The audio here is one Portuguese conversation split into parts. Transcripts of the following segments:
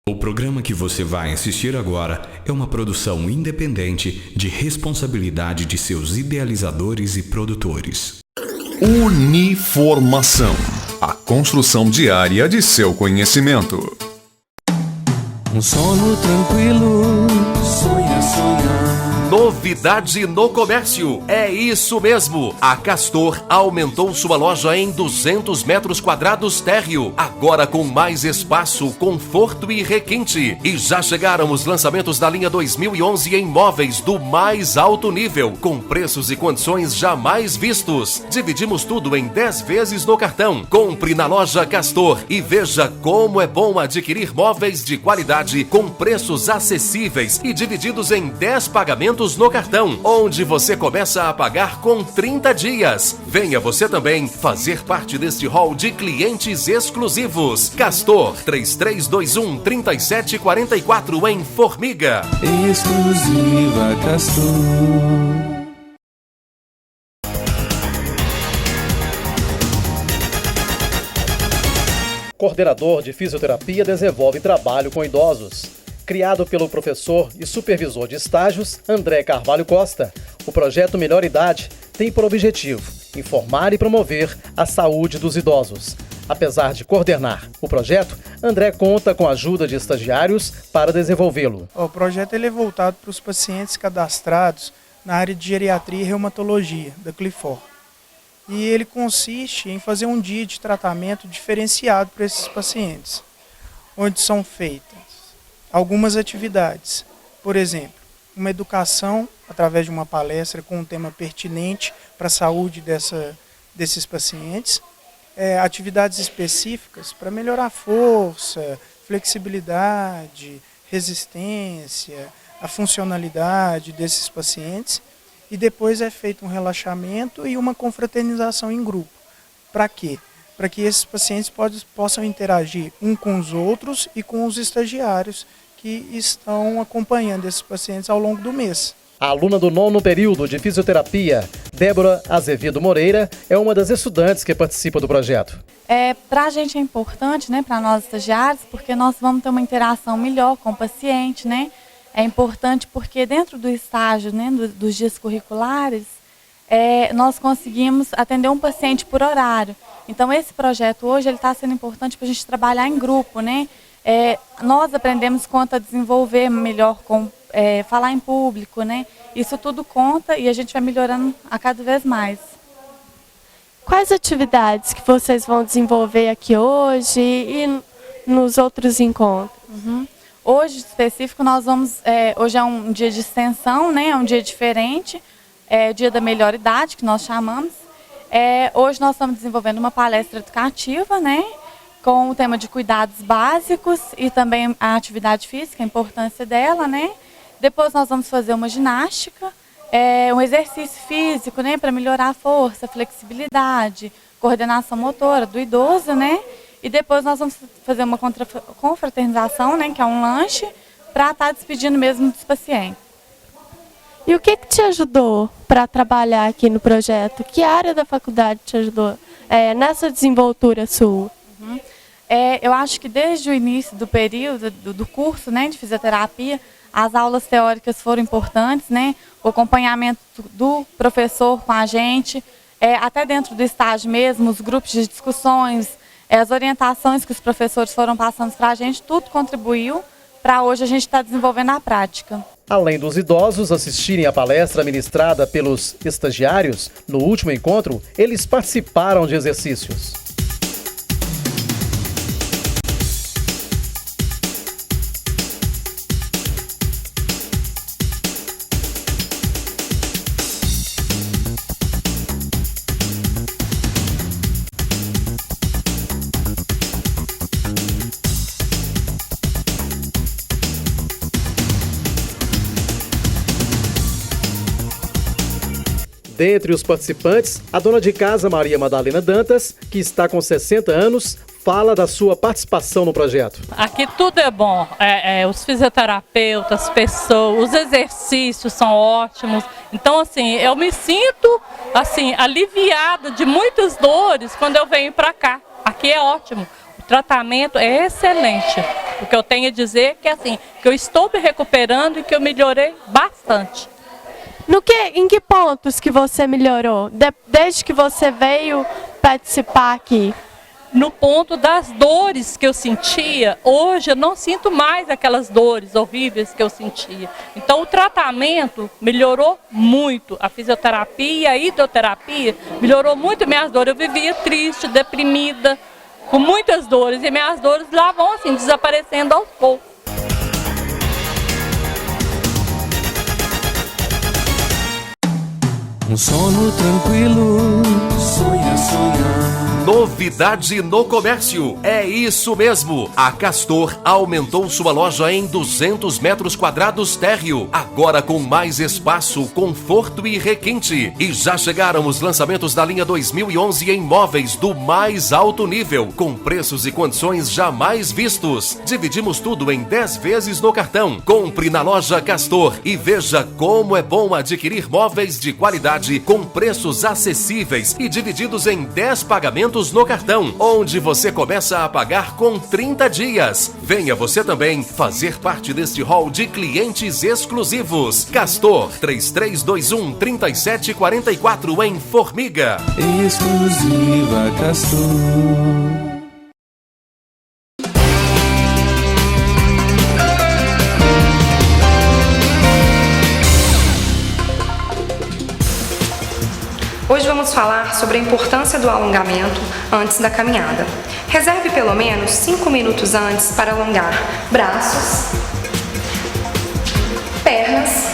O programa que você vai assistir agora é uma produção independente de responsabilidade de seus idealizadores e produtores. Uniformação, a construção diária de seu conhecimento. Um sono tranquilo, sonha, sonha. Novidade no comércio, é isso mesmo. A Castor aumentou sua loja em 200 metros quadrados térreo, agora com mais espaço, conforto e requinte. E já chegaram os lançamentos da linha 2011 em móveis do mais alto nível, com preços e condições jamais vistos. Dividimos tudo em 10 vezes no cartão. Compre na loja Castor e veja como é bom adquirir móveis de qualidade com preços acessíveis e divididos em 10 pagamentos no cartão, onde você começa a pagar com 30 dias. Venha você também fazer parte deste hall de clientes exclusivos. Castor 3321-3744 em Formiga. Exclusiva Castor. Coordenador de fisioterapia desenvolve trabalho com idosos. Criado pelo professor e supervisor de estágios, André Carvalho Costa, o projeto Melhor Idade tem por objetivo informar e promover a saúde dos idosos. Apesar de coordenar o projeto, André conta com a ajuda de estagiários para desenvolvê-lo. O projeto ele é voltado para os pacientes cadastrados na área de geriatria e reumatologia da Clifor. E ele consiste em fazer um dia de tratamento diferenciado para esses pacientes, onde são feitas algumas atividades. Por exemplo, uma educação através de uma palestra com um tema pertinente para a saúde desses pacientes, atividades específicas para melhorar a força, flexibilidade, resistência, a funcionalidade desses pacientes, e depois é feito um relaxamento e uma confraternização em grupo. Para quê? Para que esses pacientes possam interagir um com os outros e com os estagiários que estão acompanhando esses pacientes ao longo do mês. A aluna do 9º período de fisioterapia, Débora Azevedo Moreira, é uma das estudantes que participa do projeto. Para a gente é importante, né, para nós estagiários, porque nós vamos ter uma interação melhor com o paciente, né? É importante porque dentro do estágio, né, dos dias curriculares, nós conseguimos atender um paciente por horário. Então esse projeto hoje está sendo importante para a gente trabalhar em grupo, né? Nós aprendemos quanto a desenvolver melhor falar em público, né? Isso tudo conta e a gente vai melhorando a cada vez mais. Quais atividades que vocês vão desenvolver aqui hoje e nos outros encontros? Hoje, em específico, nós vamos... hoje é um dia de extensão, né? É um dia diferente, é o dia da melhor idade, que nós chamamos. Hoje nós estamos desenvolvendo uma palestra educativa, né? Com o tema de cuidados básicos e também a atividade física, a importância dela, né? Depois nós vamos fazer uma ginástica, um exercício físico, né? Para melhorar a força, a flexibilidade, coordenação motora do idoso, né? E depois nós vamos fazer uma confraternização, né? Que é um lanche, para estar despedindo mesmo dos pacientes. E o que te ajudou para trabalhar aqui no projeto? Que área da faculdade te ajudou nessa desenvoltura sua? Eu acho que desde o início do período, do curso, né, de fisioterapia, as aulas teóricas foram importantes, né? O acompanhamento do professor com a gente, até dentro do estágio mesmo, os grupos de discussões, as orientações que os professores foram passando para a gente, tudo contribuiu para hoje a gente estar desenvolvendo a prática. Além dos idosos assistirem à palestra ministrada pelos estagiários, no último encontro, eles participaram de exercícios. Dentre os participantes, a dona de casa Maria Madalena Dantas, que está com 60 anos, fala da sua participação no projeto. Aqui tudo é bom, os fisioterapeutas, as pessoas, os exercícios são ótimos. Então, assim, eu me sinto assim, aliviada de muitas dores quando eu venho para cá. Aqui é ótimo, o tratamento é excelente. O que eu tenho a dizer é que, assim, que eu estou me recuperando e que eu melhorei bastante. Em que pontos que você melhorou, desde que você veio participar aqui? No ponto das dores que eu sentia, hoje eu não sinto mais aquelas dores horríveis que eu sentia. Então o tratamento melhorou muito, a fisioterapia e a hidroterapia melhorou muito minhas dores. Eu vivia triste, deprimida, com muitas dores, e minhas dores lá vão assim, desaparecendo aos poucos. Um sono tranquilo, sonha, sonha. Novidade no comércio, é isso mesmo, a Castor aumentou sua loja em 200 metros quadrados térreo, agora com mais espaço, conforto e requinte. E já chegaram os lançamentos da linha 2011 em móveis do mais alto nível, com preços e condições jamais vistos. Dividimos tudo em 10 vezes no cartão. Compre na loja Castor e veja como é bom adquirir móveis de qualidade com preços acessíveis e divididos em 10 pagamentos no cartão, onde você começa a pagar com 30 dias. Venha você também fazer parte deste hall de clientes exclusivos. Castor 3321-3744 em Formiga. Exclusiva Castor. Hoje vamos falar sobre a importância do alongamento antes da caminhada. Reserve pelo menos 5 minutos antes para alongar braços, pernas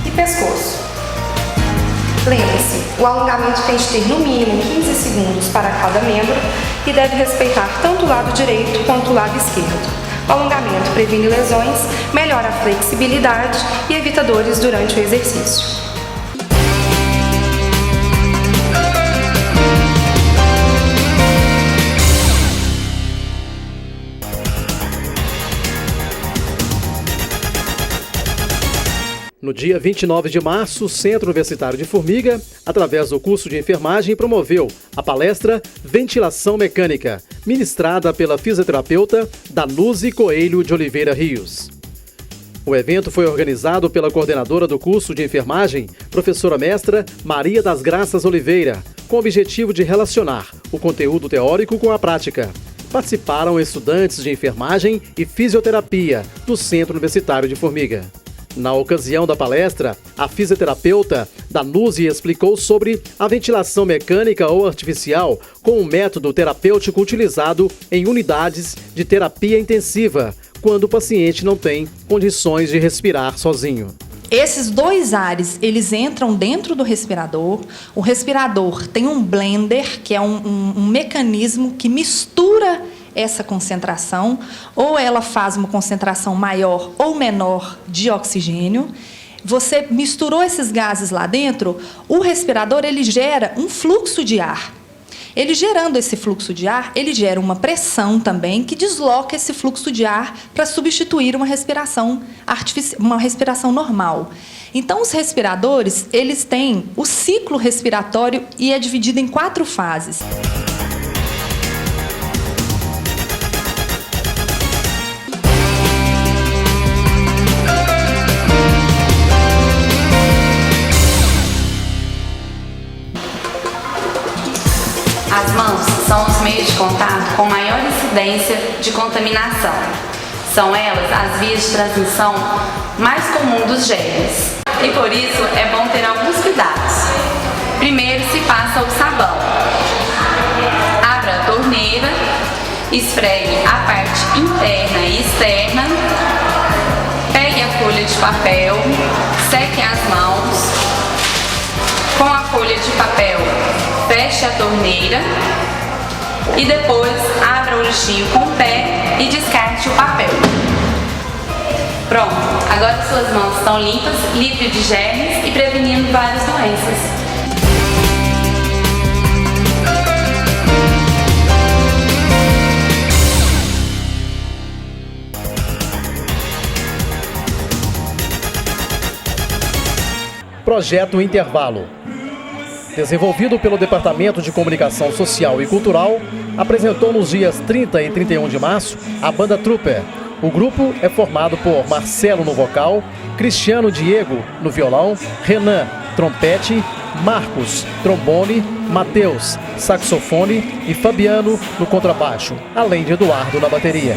e pescoço. Lembre-se, o alongamento tem de ter no mínimo 15 segundos para cada membro e deve respeitar tanto o lado direito quanto o lado esquerdo. O alongamento previne lesões, melhora a flexibilidade e evita dores durante o exercício. No dia 29 de março, o Centro Universitário de Formiga, através do curso de enfermagem, promoveu a palestra Ventilação Mecânica, ministrada pela fisioterapeuta Danuzi Coelho de Oliveira Rios. O evento foi organizado pela coordenadora do curso de enfermagem, professora mestra Maria das Graças Oliveira, com o objetivo de relacionar o conteúdo teórico com a prática. Participaram estudantes de enfermagem e fisioterapia do Centro Universitário de Formiga. Na ocasião da palestra, a fisioterapeuta Danuzi explicou sobre a ventilação mecânica ou artificial com um método terapêutico utilizado em unidades de terapia intensiva, quando o paciente não tem condições de respirar sozinho. Esses dois ares, eles entram dentro do respirador. O respirador tem um blender, que é um mecanismo que mistura essa concentração, ou ela faz uma concentração maior ou menor de oxigênio. Você misturou esses gases lá dentro, o respirador ele gera um fluxo de ar. Ele gerando esse fluxo de ar, ele gera uma pressão também que desloca esse fluxo de ar para substituir uma respiração artificial, uma respiração normal. Então, os respiradores, eles têm o ciclo respiratório e é dividido em 4 fases. As mãos são os meios de contato com maior incidência de contaminação. São elas as vias de transmissão mais comum dos germes. E por isso é bom ter alguns cuidados. Primeiro se passa o sabão. Abra a torneira, esfregue a parte interna e externa, pegue a folha de papel, seque as mãos. Com a folha de papel, feche a torneira e depois abra o lixinho com o pé e descarte o papel. Pronto, agora suas mãos estão limpas, livres de germes e prevenindo várias doenças. Projeto Intervalo. desenvolvido pelo Departamento de Comunicação Social e Cultural, apresentou nos dias 30 e 31 de março a banda Trooper. O grupo é formado por Marcelo no vocal, Cristiano Diego no violão, Renan, trompete, Marcos, trombone, Matheus, saxofone e Fabiano no contrabaixo, além de Eduardo na bateria.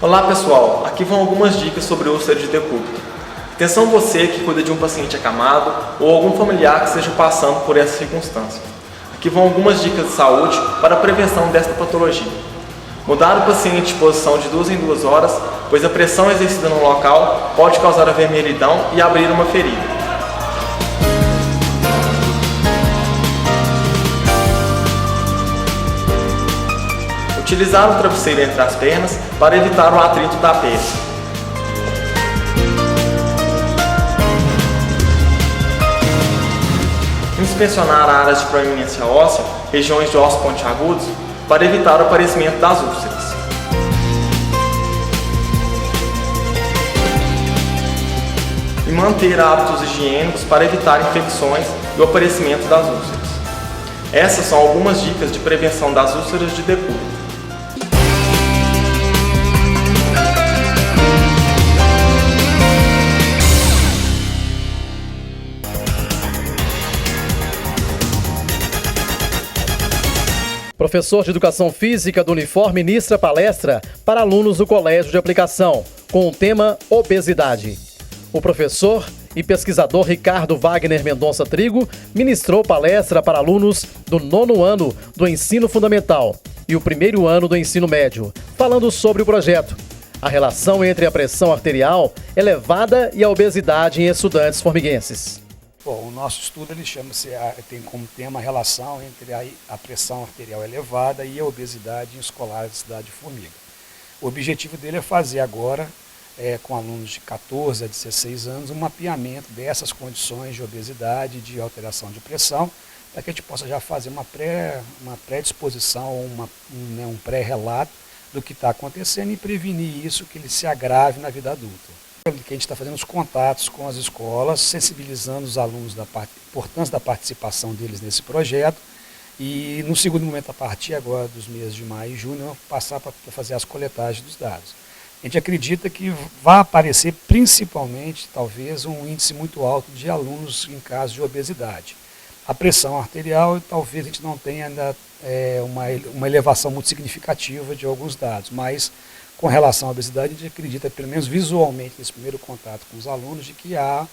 Olá pessoal, aqui vão algumas dicas sobre úlcera de decúbito. Atenção você que cuida de um paciente acamado ou algum familiar que esteja passando por essa circunstância. Aqui vão algumas dicas de saúde para a prevenção desta patologia. Mudar o paciente de posição de 2 em 2 horas, pois a pressão exercida no local pode causar avermelhidão e abrir uma ferida. Utilizar o travesseiro entre as pernas para evitar o atrito da pele. Inspecionar áreas de proeminência óssea, regiões de ossos pontiagudos, para evitar o aparecimento das úlceras. E manter hábitos higiênicos para evitar infecções e o aparecimento das úlceras. Essas são algumas dicas de prevenção das úlceras de decúbito. Professor de Educação Física do Unifor ministra palestra para alunos do Colégio de Aplicação, com o tema Obesidade. O professor e pesquisador Ricardo Wagner Mendonça Trigo ministrou palestra para alunos do 9º ano do ensino fundamental e o 1º ano do ensino médio, falando sobre o projeto, a relação entre a pressão arterial elevada e a obesidade em estudantes formiguenses. Bom, o nosso estudo ele tem como tema a relação entre a pressão arterial elevada e a obesidade em escolares da cidade de Formiga. O objetivo dele é fazer agora, com alunos de 14 a 16 anos, um mapeamento dessas condições de obesidade, de alteração de pressão, para que a gente possa já fazer uma pré-disposição, um pré-relato do que está acontecendo e prevenir isso, que ele se agrave na vida adulta. Que a gente está fazendo os contatos com as escolas, sensibilizando os alunos da importância da participação deles nesse projeto e, no segundo momento, a partir agora dos meses de maio e junho, passar para fazer as coletagens dos dados. A gente acredita que vai aparecer principalmente, talvez, um índice muito alto de alunos em caso de obesidade. A pressão arterial, talvez a gente não tenha ainda uma elevação muito significativa de alguns dados, mas com relação à obesidade, a gente acredita, pelo menos visualmente, nesse primeiro contato com os alunos, de que há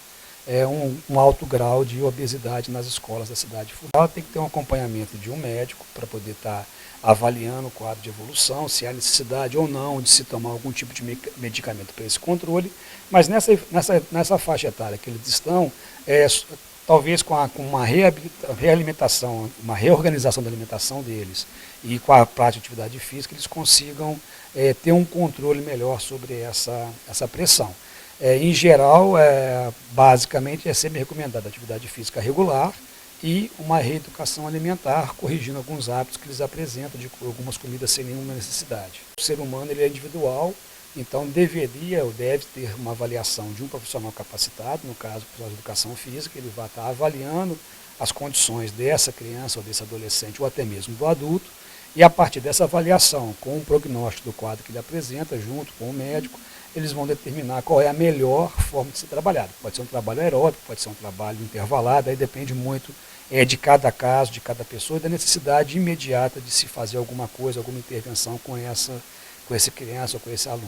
um alto grau de obesidade nas escolas da cidade de Formiga. Tem que ter um acompanhamento de um médico para poder estar avaliando o quadro de evolução, se há necessidade ou não de se tomar algum tipo de medicamento para esse controle, mas nessa faixa etária que eles estão, talvez com uma realimentação, uma reorganização da alimentação deles e com a prática de atividade física, eles consigam ter um controle melhor sobre essa pressão. Em geral, basicamente, é sempre recomendada atividade física regular e uma reeducação alimentar, corrigindo alguns hábitos que eles apresentam de algumas comidas sem nenhuma necessidade. O ser humano ele é individual, então deveria ou deve ter uma avaliação de um profissional capacitado, no caso, o profissional de educação física, ele vai estar avaliando as condições dessa criança ou desse adolescente ou até mesmo do adulto, e a partir dessa avaliação, com o prognóstico do quadro que ele apresenta, junto com o médico, eles vão determinar qual é a melhor forma de ser trabalhado. Pode ser um trabalho aeróbico, pode ser um trabalho intervalado, aí depende muito de cada caso, de cada pessoa e da necessidade imediata de se fazer alguma coisa, alguma intervenção com essa criança ou com esse aluno.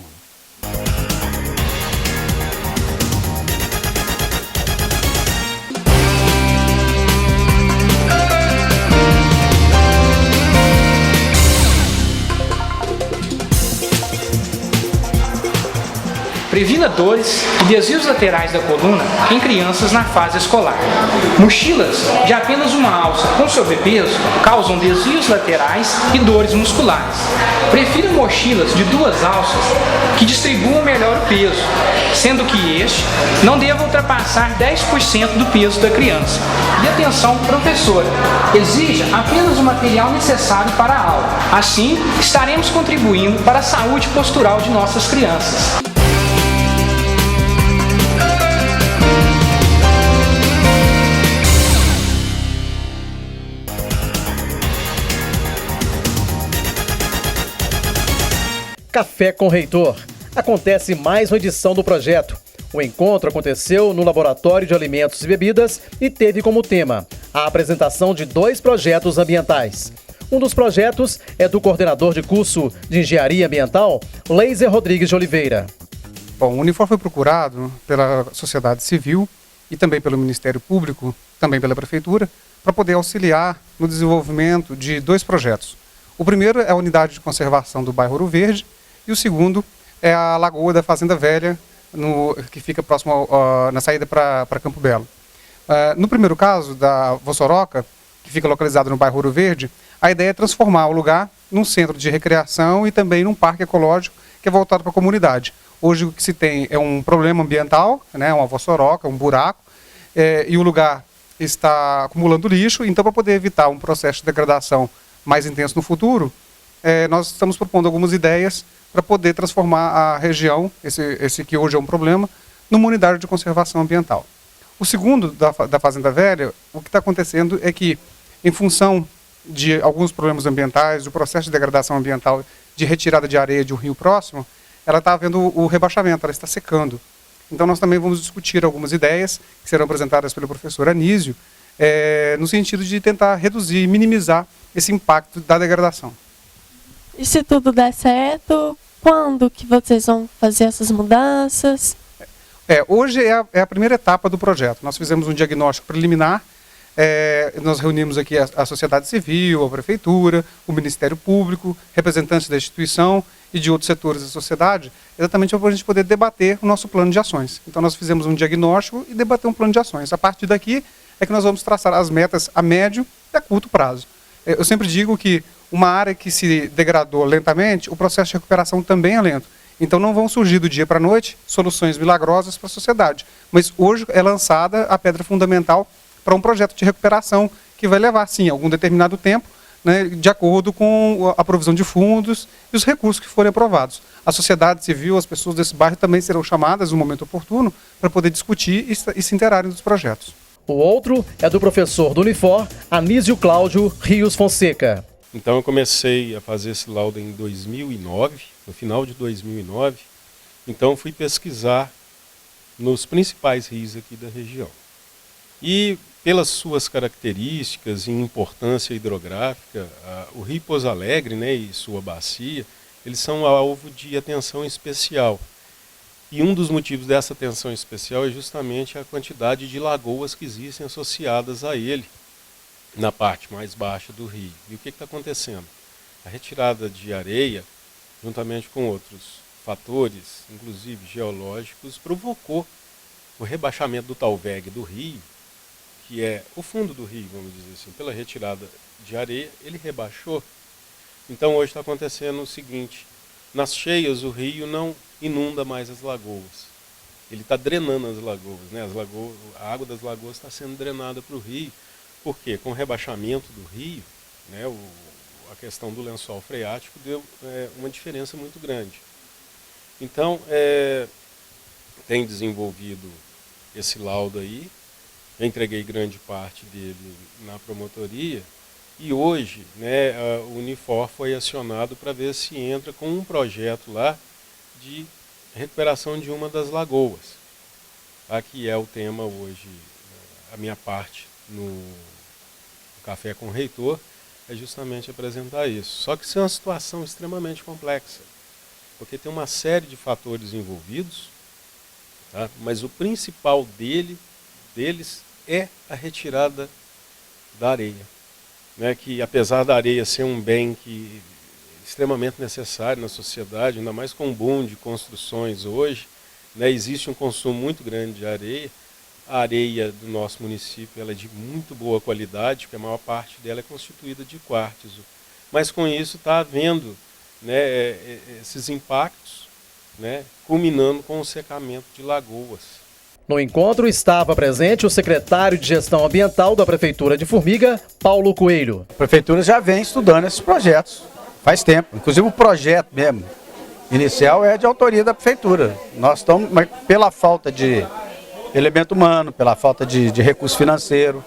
Previna dores e desvios laterais da coluna em crianças na fase escolar. Mochilas de apenas uma alça com sobrepeso causam desvios laterais e dores musculares. Prefira mochilas de 2 alças que distribuam melhor o peso, sendo que este não deva ultrapassar 10% do peso da criança. E atenção, professora, exija apenas o material necessário para a aula. Assim, estaremos contribuindo para a saúde postural de nossas crianças. Café com Reitor. Acontece mais uma edição do projeto. O encontro aconteceu no Laboratório de Alimentos e Bebidas e teve como tema a apresentação de 2 projetos ambientais. Um dos projetos é do coordenador de curso de Engenharia Ambiental, Leiser Rodrigues de Oliveira. Bom, o Unifor foi procurado pela sociedade civil e também pelo Ministério Público, também pela Prefeitura, para poder auxiliar no desenvolvimento de 2 projetos. O primeiro é a unidade de conservação do bairro Ouro Verde e o segundo é a Lagoa da Fazenda Velha, que fica próximo na saída para Campo Belo. No primeiro caso, da Vossoroca, que fica localizado no bairro Ouro Verde, a ideia é transformar o lugar num centro de recreação e também num parque ecológico que é voltado para a comunidade. Hoje o que se tem é um problema ambiental, né, uma vossoroca, um buraco, e o lugar está acumulando lixo, então para poder evitar um processo de degradação mais intenso no futuro, nós estamos propondo algumas ideias para poder transformar a região, esse que hoje é um problema, numa unidade de conservação ambiental. O segundo, da Fazenda Velha, o que está acontecendo é que, em função de alguns problemas ambientais, do processo de degradação ambiental, de retirada de areia de um rio próximo, ela está havendo o rebaixamento, ela está secando. Então nós também vamos discutir algumas ideias que serão apresentadas pelo professor Anísio, no sentido de tentar reduzir e minimizar esse impacto da degradação. E se tudo der certo, quando que vocês vão fazer essas mudanças? Hoje é a primeira etapa do projeto. Nós fizemos um diagnóstico preliminar, nós reunimos aqui a sociedade civil, a prefeitura, o Ministério Público, representantes da instituição e de outros setores da sociedade, exatamente para a gente poder debater o nosso plano de ações. Então nós fizemos um diagnóstico e debater um plano de ações. A partir daqui é que nós vamos traçar as metas a médio e a curto prazo. Eu sempre digo que uma área que se degradou lentamente, o processo de recuperação também é lento. Então não vão surgir do dia para a noite soluções milagrosas para a sociedade. Mas hoje é lançada a pedra fundamental para um projeto de recuperação que vai levar, sim, algum determinado tempo, né, de acordo com a provisão de fundos e os recursos que forem aprovados. A sociedade civil, as pessoas desse bairro também serão chamadas no momento oportuno para poder discutir e se interarem dos projetos. O outro é do professor do Unifor, Anísio Cláudio Rios Fonseca. Então eu comecei a fazer esse laudo em 2009, no final de 2009. Então fui pesquisar nos principais rios aqui da região. E pelas suas características e importância hidrográfica, o Rio Pouso Alegre, né, e sua bacia, eles são alvo de atenção especial. E um dos motivos dessa atenção especial é justamente a quantidade de lagoas que existem associadas a ele, na parte mais baixa do rio. E o que está acontecendo? A retirada de areia, juntamente com outros fatores, inclusive geológicos, provocou o rebaixamento do talvegue do rio, que é o fundo do rio, vamos dizer assim, pela retirada de areia, ele rebaixou. Então hoje está acontecendo o seguinte, nas cheias o rio não inunda mais as lagoas, ele está drenando as lagoas, né? A água das lagoas está sendo drenada para o rio, porque com o rebaixamento do rio, né, a questão do lençol freático deu uma diferença muito grande. Então, tem desenvolvido esse laudo aí, eu entreguei grande parte dele na promotoria, e hoje, né, o Unifor foi acionado para ver se entra com um projeto lá de recuperação de uma das lagoas. Aqui é o tema hoje, a minha parte no Café com o Reitor, é justamente apresentar isso. Só que isso é uma situação extremamente complexa, porque tem uma série de fatores envolvidos, tá? Mas o principal deles é a retirada da areia, né? Que apesar da areia ser um bem que é extremamente necessário na sociedade, ainda mais com o boom de construções hoje, né? Existe um consumo muito grande de areia. A areia do nosso município ela é de muito boa qualidade, porque a maior parte dela é constituída de quartzo. Mas com isso está havendo, né, esses impactos, né, culminando com o secamento de lagoas. No encontro estava presente o secretário de Gestão Ambiental da Prefeitura de Formiga, Paulo Coelho. A Prefeitura já vem estudando esses projetos faz tempo. Inclusive o projeto mesmo inicial é de autoria da Prefeitura. Nós estamos, mas pela falta de elemento humano, pela falta de recurso financeiro,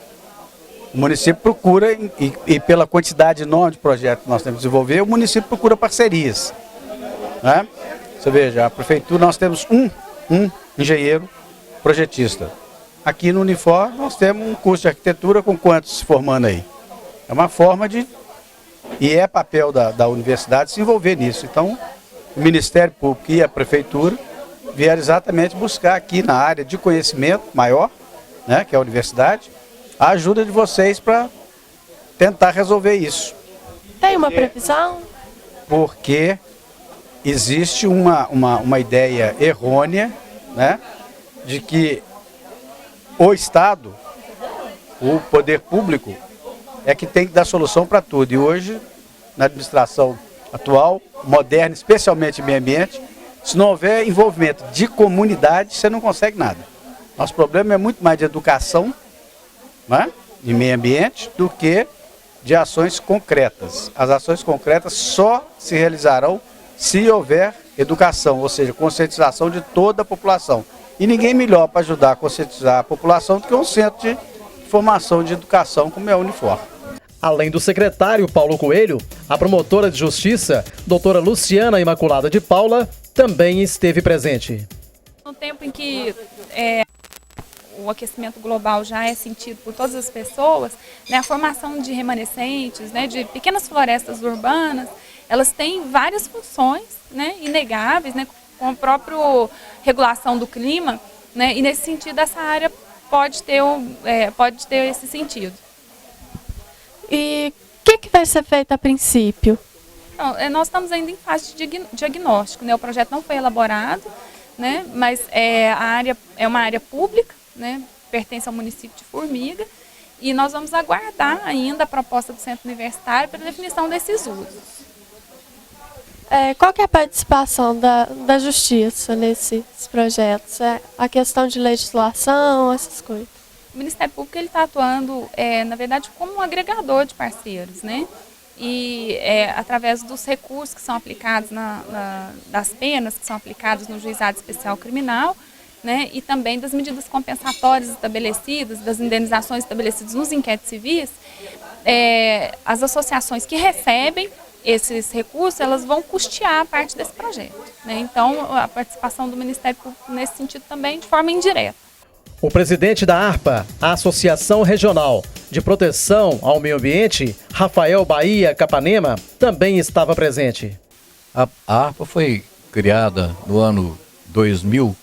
o município procura, e pela quantidade enorme de projetos que nós temos que desenvolver, o município procura parcerias, né? Você veja, a Prefeitura, nós temos um engenheiro projetista. Aqui no Unifor, nós temos um curso de arquitetura com quantos se formando aí? É uma forma de... E é papel da universidade se envolver nisso. Então, o Ministério Público e a Prefeitura vieram exatamente buscar aqui na área de conhecimento maior, né, que é a universidade, a ajuda de vocês para tentar resolver isso. Tem uma previsão? Porque existe uma ideia errônea, né, de que o Estado, o poder público, é que tem que dar solução para tudo. E hoje, na administração atual, moderna, especialmente em meio ambiente, se não houver envolvimento de comunidade, você não consegue nada. Nosso problema é muito mais de educação, né, de meio ambiente, do que de ações concretas. As ações concretas só se realizarão se houver educação, ou seja, conscientização de toda a população. E ninguém melhor para ajudar a conscientizar a população do que um centro de formação de educação como é o Unifor. Além do secretário Paulo Coelho, a promotora de justiça, doutora Luciana Imaculada de Paula, também esteve presente. No tempo em que o aquecimento global já é sentido por todas as pessoas, né, a formação de remanescentes, né, de pequenas florestas urbanas, elas têm várias funções, né, inegáveis, né, com a própria regulação do clima, né, e nesse sentido essa área pode ter esse sentido. E o que vai ser feito a princípio? Então, nós estamos ainda em fase de diagnóstico, né? O projeto não foi elaborado, né? Mas a área é uma área pública, né? Pertence ao município de Formiga, e nós vamos aguardar ainda a proposta do centro universitário para a definição desses usos. Qual que é a participação da justiça nesses projetos? A questão de legislação, essas coisas? O Ministério Público está atuando, na verdade, como um agregador de parceiros, né? E através dos recursos que são aplicados, das penas que são aplicadas no Juizado Especial Criminal, né? E também das medidas compensatórias estabelecidas, das indenizações estabelecidas nos inquéritos civis, as associações que recebem esses recursos, elas vão custear a parte desse projeto, né? Então, a participação do Ministério Público nesse sentido também de forma indireta. O presidente da ARPA, a Associação Regional de Proteção ao Meio Ambiente, Rafael Bahia Capanema, também estava presente. A ARPA foi criada no ano 2000,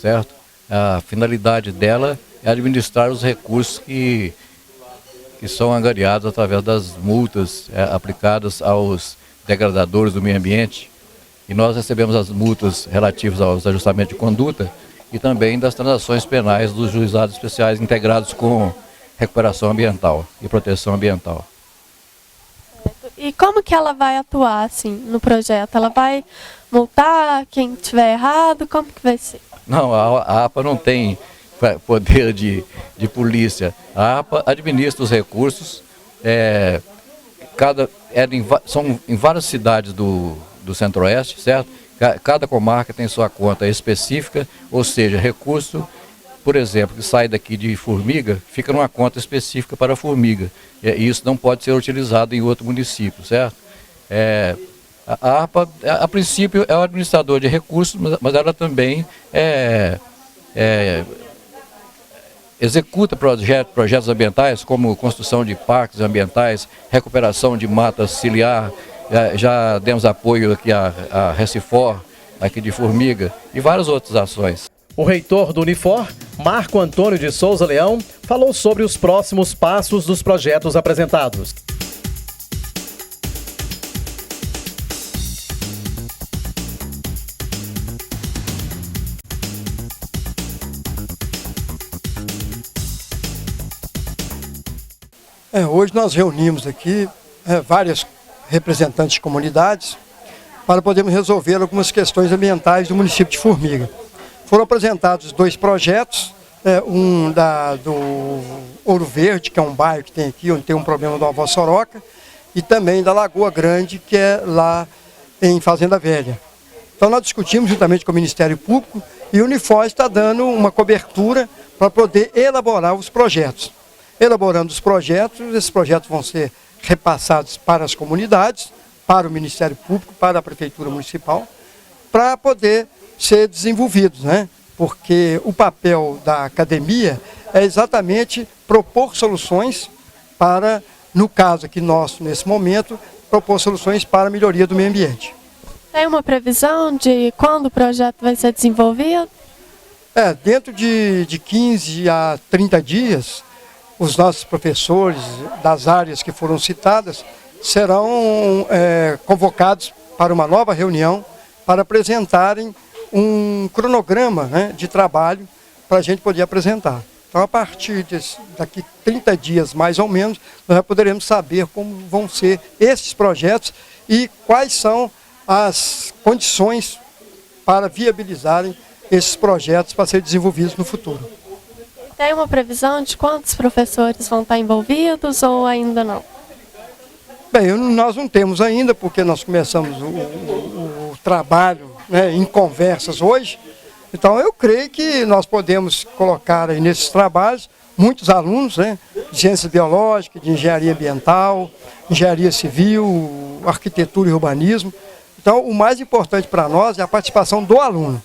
certo? A finalidade dela é administrar os recursos que são angariados através das multas aplicadas aos degradadores do meio ambiente. E nós recebemos as multas relativas aos ajustamentos de conduta e também das transações penais dos juizados especiais integrados com recuperação ambiental e proteção ambiental. E como que ela vai atuar assim, no projeto? Ela vai multar quem tiver errado? Como que vai ser? Não, a APA não tem poder de polícia. A APA administra os recursos, são em várias cidades do Centro-Oeste, certo? Cada comarca tem sua conta específica, ou seja, recurso, por exemplo, que sai daqui de Formiga, fica numa conta específica para Formiga. E isso não pode ser utilizado em outro município, certo? A APA, a princípio, é o administrador de recursos, mas ela também executa projetos ambientais, como construção de parques ambientais, recuperação de mata ciliar. Já demos apoio aqui à Recifor, aqui de Formiga, e várias outras ações. O reitor do Unifor, Marco Antônio de Souza Leão, falou sobre os próximos passos dos projetos apresentados. Hoje nós reunimos aqui várias representantes de comunidades para podermos resolver algumas questões ambientais do município de Formiga. Foram apresentados 2 projetos, um do Ouro Verde, que é um bairro que tem aqui, onde tem um problema do Avó Soroca, e também da Lagoa Grande, que é lá em Fazenda Velha. Então nós discutimos juntamente com o Ministério Público e o Unifor está dando uma cobertura para poder elaborar os projetos. Elaborando os projetos, esses projetos vão ser repassados para as comunidades, para o Ministério Público, para a Prefeitura Municipal, para poder ser desenvolvidos, né? Porque o papel da academia é exatamente propor soluções para, no caso aqui nosso, nesse momento, propor soluções para a melhoria do meio ambiente. Tem uma previsão de quando o projeto vai ser desenvolvido? Dentro de 15 a 30 dias, os nossos professores das áreas que foram citadas serão convocados para uma nova reunião para apresentarem um cronograma, né, de trabalho para a gente poder apresentar. Então, a partir daqui 30 dias, mais ou menos, nós já poderemos saber como vão ser esses projetos e quais são as condições para viabilizarem esses projetos para serem desenvolvidos no futuro. Tem uma previsão de quantos professores vão estar envolvidos ou ainda não? Bem, nós não temos ainda, porque nós começamos o trabalho, né, em conversas hoje. Então eu creio que nós podemos colocar aí nesses trabalhos muitos alunos, né, de ciência biológica, de engenharia ambiental, engenharia civil, arquitetura e urbanismo. Então o mais importante para nós é a participação do aluno.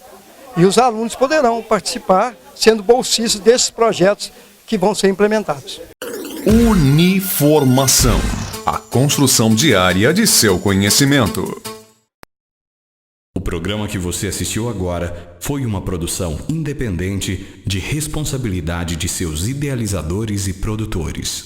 E os alunos poderão participar sendo bolsistas desses projetos que vão ser implementados. Uniformação. A construção diária de seu conhecimento. O programa que você assistiu agora foi uma produção independente de responsabilidade de seus idealizadores e produtores.